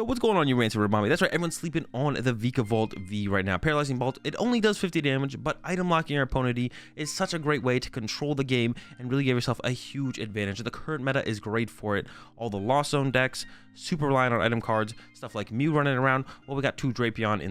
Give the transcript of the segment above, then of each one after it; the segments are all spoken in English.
Yo, what's going on, you Ransom Rabami? That's right, everyone's sleeping on the Vikavolt V right now. Paralyzing Bolt, it only does 50 damage, but item locking your opponent is such a great way to control the game and really give yourself a huge advantage. The current meta is great for it. All the Lost Zone decks, super reliant on item cards, stuff like Mew running around. Well, we got 2 Drapion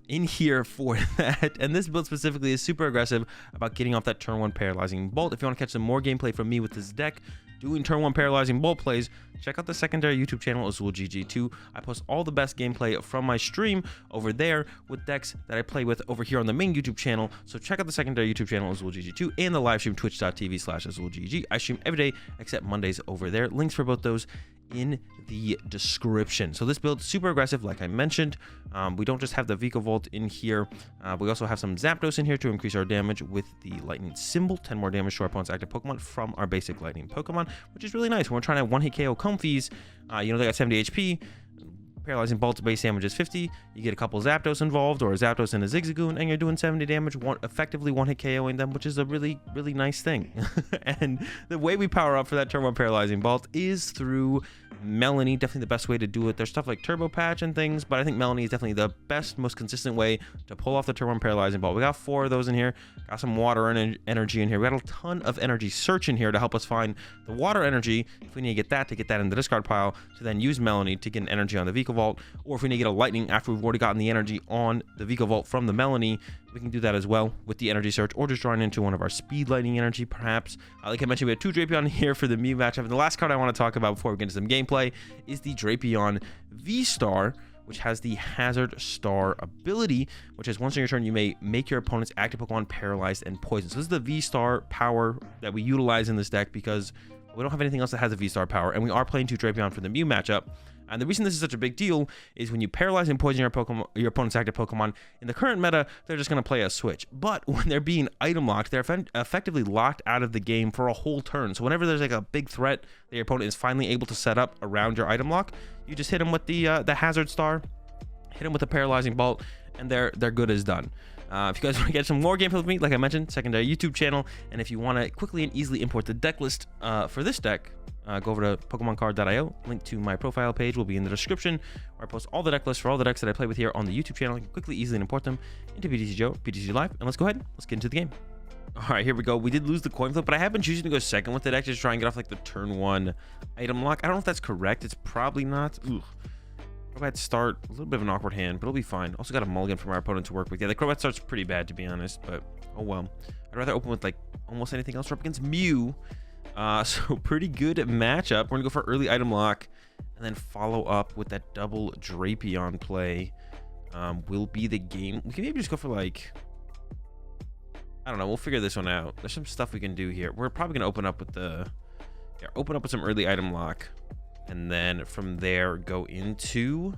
in here for that. And this build specifically is super aggressive about getting off that turn 1 Paralyzing Bolt. If you want to catch some more gameplay from me with this deck, doing turn 1 Paralyzing Bolt plays, check out the secondary YouTube channel, AzulGG 2. I post all the best gameplay from my stream over there with decks that I play with over here on the main YouTube channel. So check out the secondary YouTube channel, AzulGG 2, and the live stream, twitch.tv/AzulGG. I stream every day except Mondays over there. Links for both those in the description. So this build super aggressive, like I mentioned. We don't just have the Vikavolt in here, we also have some Zapdos in here to increase our damage with the lightning symbol. 10 more damage to our opponent's active Pokemon from our basic lightning Pokemon, which is really nice when we're trying to one-hit KO Comfies. You know, they got 70 HP. Paralyzing Bolt's base damage is 50. You get a couple Zapdos involved, or a Zapdos and a Zigzagoon, and you're doing 70 damage, effectively one-hit KOing them, which is a really, really nice thing. And the way we power up for that turn 1 Paralyzing Bolt is through Melanie. Definitely the best way to do it. There's stuff like Turbo Patch and things, but I think Melanie is definitely the best, most consistent way to pull off the turn 1 Paralyzing Bolt. We got 4 of those in here. Got some water and energy in here. We got a ton of energy search in here to help us find the water energy. If we need to get that in the discard pile, to then use Melanie to get an energy on the Vikavolt, or if we need to get a lightning after we've already gotten the energy on the Vikavolt from the Melanie, we can do that as well with the energy search, or just drawing into one of our speed lightning energy, perhaps. Like I mentioned, we have 2 Drapion here for the Mew matchup. And the last card I want to talk about before we get into some gameplay is the Drapion V-Star, which has the Hazard Star ability, which is once in your turn, you may make your opponent's active Pokemon paralyzed and poisoned. So this is the V-Star power that we utilize in this deck because we don't have anything else that has a V-Star power, and we are playing 2 Drapion for the Mew matchup. And the reason this is such a big deal is when you paralyze and poison your opponent's active Pokemon, in the current meta, they're just going to play a switch. But when they're being item locked, they're effectively locked out of the game for a whole turn. So whenever there's like a big threat that your opponent is finally able to set up around your item lock, you just hit them with the Hazard Star, hit them with a Paralyzing Bolt, and they're good as done. If you guys want to get some more gameplay with me, like I mentioned, secondary YouTube channel. And if you want to quickly and easily import the deck list for this deck, go over to PokemonCard.io. Link to my profile page will be in the description, where I post all the deck lists for all the decks that I play with here on the YouTube channel. You can quickly, easily import them into PTCG Live. And let's go ahead. Let's get into the game. All right, here we go. We did lose the coin flip, but I have been choosing to go second with the deck to try and get off like the turn 1 item lock. I don't know if that's correct. It's probably not. Ooh. Crobat start, a little bit of an awkward hand, but it'll be fine. Also got a mulligan from our opponent to work with. Yeah, the Crobat start's pretty bad, to be honest, but oh well. I'd rather open with like almost anything else. We're up against Mew. So pretty good matchup. We're gonna go for early item lock and then follow up with that double Drapion play. Will be the game. We can maybe just go for like, I don't know, we'll figure this one out. There's some stuff we can do here. We're probably gonna open up with some early item lock, and then from there go into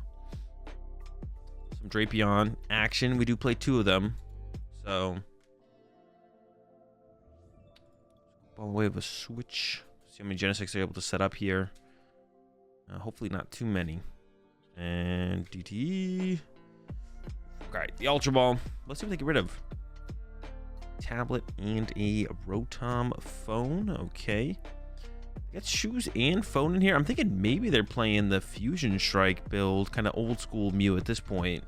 some Drapion action. We do play 2 of them, so by way of a switch, see how many Genesects are able to set up here. Hopefully not too many. And DT. Okay, the Ultra Ball. Let's see what they get rid of. Tablet and a Rotom phone. Okay. Got shoes and phone in here. I'm thinking maybe they're playing the Fusion Strike build, kind of old school Mew at this point.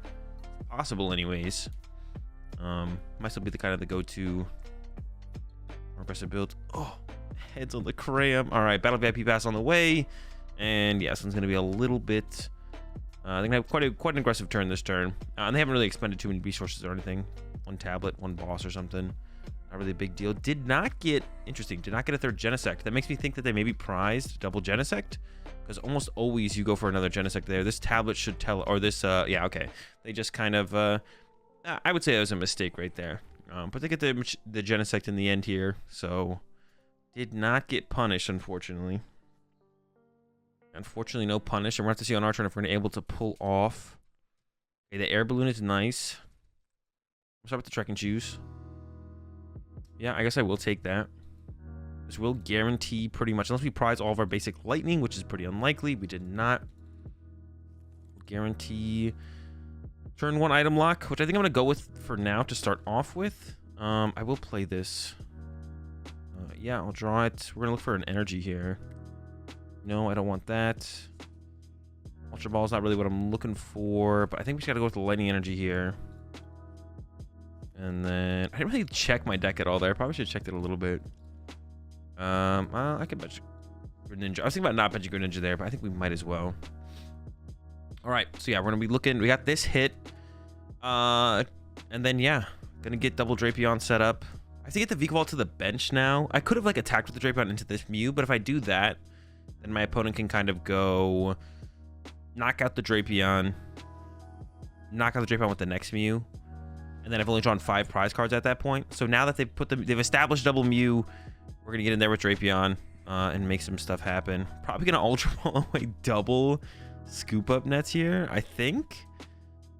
Possible, anyways. Might still be the kind of the go-to aggressive build. Oh, heads on the cram. All right, Battle VIP pass on the way, and yeah, this one's gonna be a little bit. They're gonna have quite an aggressive turn this turn, and they haven't really expended too many resources or anything. 1 tablet, 1 boss or something. Not really a big deal. Did not get a 3rd Genesect. That makes me think that they maybe prized double Genesect, because almost always you go for another Genesect there. This tablet should tell, or this, yeah, okay. They just kind of, I would say that was a mistake right there. But they get the Genesect in the end here, so did not get punished, unfortunately. Unfortunately, no punish, and we're going to have to see on our turn if we're going to be able to pull off. Okay, the air balloon is nice. Let's start with the trekking shoes. Yeah, I guess I will take that. This will guarantee pretty much, unless we prize all of our basic lightning, which is pretty unlikely. We did not. We'll guarantee turn 1 item lock, which I think I'm going to go with for now to start off with. I will play this. Yeah, I'll draw it. We're going to look for an energy here. No, I don't want that. Ultra Ball is not really what I'm looking for, but I think we just got to go with the Lightning Energy here. And then I didn't really check my deck at all there. Probably should have checked it a little bit. I could bench Greninja. I was thinking about not benching Greninja there, but I think we might as well. All right, so yeah, we're gonna be looking. We got this hit, and then yeah, gonna get double Drapion set up. I have to get the Vikavolt to the bench now. I could have like attacked with the Drapion into this Mew, but if I do that, then my opponent can kind of go knock out the Drapion, knock out the Drapion with the next Mew, and then I've only drawn 5 prize cards at that point. So now that they've established double Mew, we're gonna get in there with Drapion and make some stuff happen. Probably gonna Ultra Ball away double scoop up nets here, I think.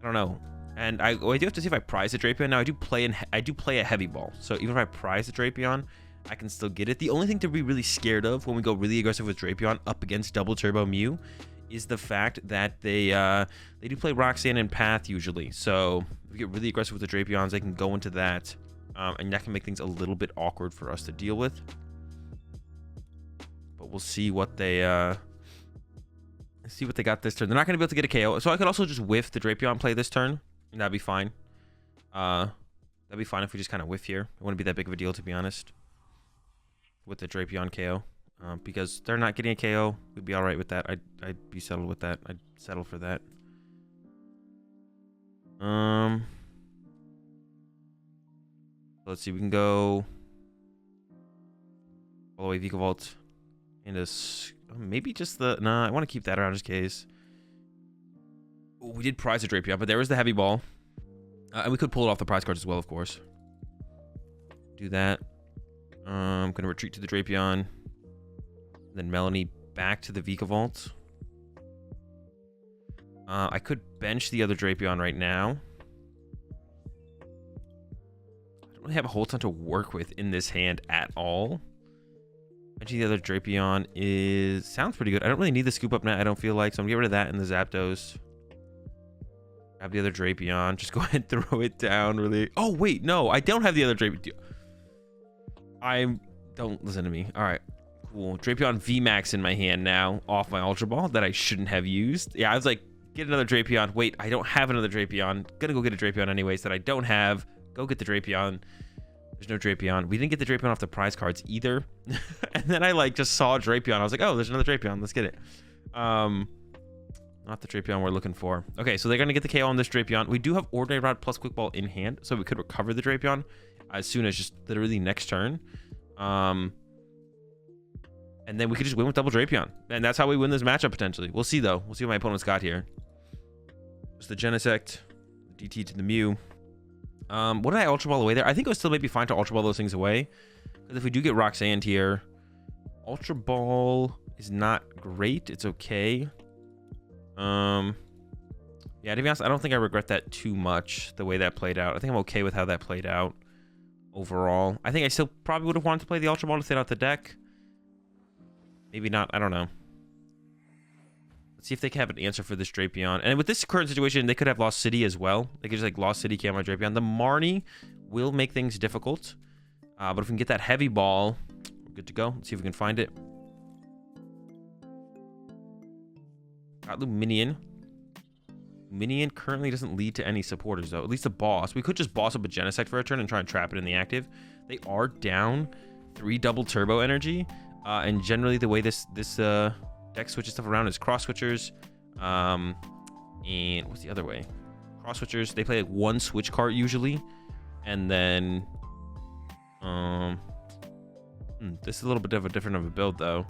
I don't know. And I do have to see if I prize the Drapion. Now I do play a heavy ball, so even if I prize the Drapion, I can still get it. The only thing to be really scared of when we go really aggressive with Drapion up against double turbo Mew is the fact that they do play Roxanne and Path usually. So if we get really aggressive with the Drapions, they can go into that, and that can make things a little bit awkward for us to deal with. But we'll see what they got this turn. They're not going to be able to get a KO, so I could also just whiff the Drapion play this turn, and that'd be fine. That'd be fine if we just kind of whiff here. It wouldn't be that big of a deal, to be honest, with the Drapion KO, because they're not getting a KO. We'd be all right with that. I'd be settled with that. I'd settle for that. Let's see. We can go all the way Vikavolt into maybe just the. Nah, I want to keep that around just in case. Ooh, we did prize the Drapion, but there was the heavy ball, and we could pull it off the prize cards as well, of course. Do that. I'm gonna retreat to the Drapion, then Melanie back to the Vikavolt. I could bench the other Drapion right now. I don't really have a whole ton to work with in this hand at all. Benching the other Drapion sounds pretty good. I don't really need the scoop up net, I don't feel like, so I'm gonna get rid of that and the Zapdos. Grab the other Drapion. Just go ahead and throw it down. Really. Oh wait, no, I don't have the other Drapion. Don't listen to me. All right, cool. Drapion VMAX in my hand now, off my Ultra Ball that I shouldn't have used. Yeah, I was like, get another Drapion. Wait, I don't have another Drapion. Gonna go get a Drapion anyways that I don't have. Go get the Drapion. There's no Drapion. We didn't get the Drapion off the prize cards either. And then I like just saw a Drapion. I was like, oh, there's another Drapion. Let's get it. Not the Drapion we're looking for. Okay, so they're gonna get the KO on this Drapion. We do have Ordinary Rod plus Quick Ball in hand, so we could recover the Drapion as soon as just literally next turn. And then we could just win with double Drapion. And that's how we win this matchup potentially. We'll see though. We'll see what my opponent's got here. Just the Genesect, the DT to the Mew. What did I Ultra Ball away there? I think it was still maybe fine to Ultra Ball those things away. Because if we do get Roxanne here, Ultra Ball is not great. It's okay. Yeah, to be honest, I don't think I regret that too much, the way that played out. I think I'm okay with how that played out overall. I think I still probably would have wanted to play the Ultra Ball to thin out the deck. Maybe not. I don't know. Let's see if they can have an answer for this Drapion. And with this current situation, they could have Lost City as well. They could just like Lost City, Camo Drapion. The Marnie will make things difficult. But if we can get that heavy ball, we're good to go. Let's see if we can find it. Got Luminion. Luminion currently doesn't lead to any supporters though. At least a boss. We could just boss up a Genesect for a turn and try and trap it in the active. They are down 3 double turbo energy. And generally the way this deck switches stuff around is cross switchers. And what's the other way? Cross switchers. They play like 1 switch card usually. And then this is a little bit of a different build though.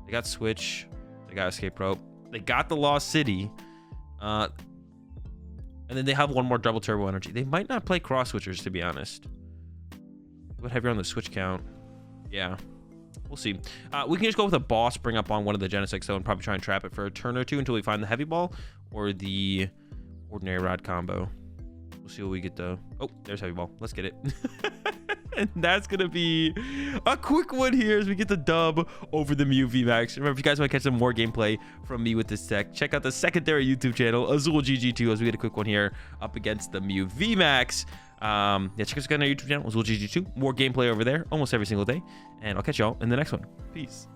They got switch. They got escape rope. They got the Lost City. And then they have 1 more double turbo energy. They might not play cross switchers, to be honest. What heavier on the switch count? Yeah, we'll see. We can just go with a boss, bring up on one of the Genesects though, and probably try and trap it for a turn or two until we find the heavy ball or the Ordinary Rod combo. We'll see what we get though. Oh, there's heavy ball. Let's get it. And that's gonna be a quick one here as we get the dub over the Mew VMAX. Remember, if you guys want to catch some more gameplay from me with this deck, check out the secondary YouTube channel, AzulGG2, as we get a quick one here up against the Mew VMAX. Yeah, check us out on our YouTube channel, AzulGG2. More gameplay over there almost every single day. And I'll catch y'all in the next one. Peace.